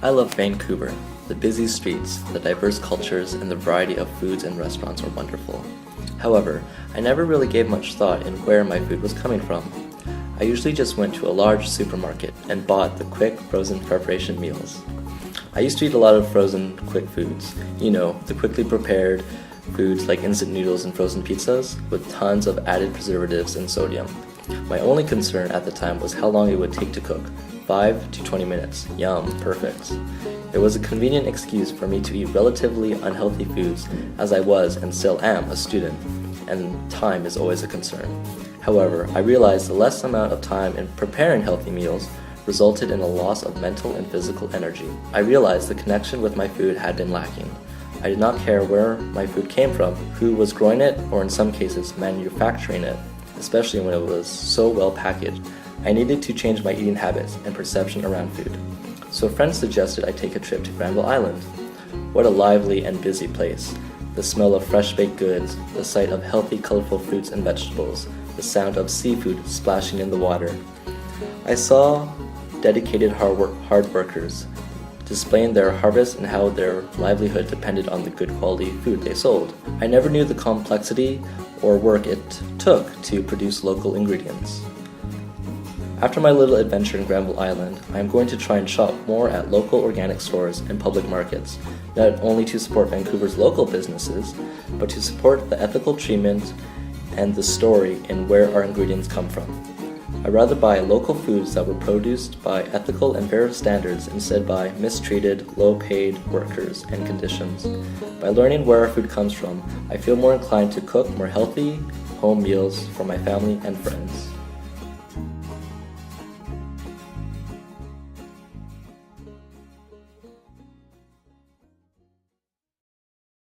I love Vancouver. The busy streets, the diverse cultures, and the variety of foods and restaurants are wonderful. However, I never really gave much thought in where my food was coming from. I usually just went to a large supermarket and bought the quick frozen preparation meals. I used to eat a lot of frozen quick foods, the quickly prepared foods like instant noodles and frozen pizzas with tons of added preservatives and sodium. My only concern at the time was how long it would take to cook. 5 to 20 minutes. Yum, perfect. It was a convenient excuse for me to eat relatively unhealthy foods as I was and still am a student, and time is always a concern. However, I realized the less amount of time in preparing healthy meals resulted in a loss of mental and physical energy. I realized the connection with my food had been lacking. I did not care where my food came from, who was growing it, or in some cases manufacturing it, especially when it was so well packaged. I needed to change my eating habits and perception around food. So friends suggested I take a trip to Granville Island. What a lively and busy place. The smell of fresh baked goods, the sight of healthy, colorful fruits and vegetables, the sound of seafood splashing in the water. I saw dedicated hard workers displaying their harvest and how their livelihood depended on the good quality food they sold. I never knew the complexity or work it took to produce local ingredients. After my little adventure in Granville Island, I am going to try and shop more at local organic stores and public markets, not only to support Vancouver's local businesses, but to support the ethical treatment and the story in where our ingredients come from. I'd rather buy local foods that were produced by ethical and fair standards instead by mistreated, low-paid workers and conditions. By learning where our food comes from, I feel more inclined to cook more healthy home meals for my family and friends.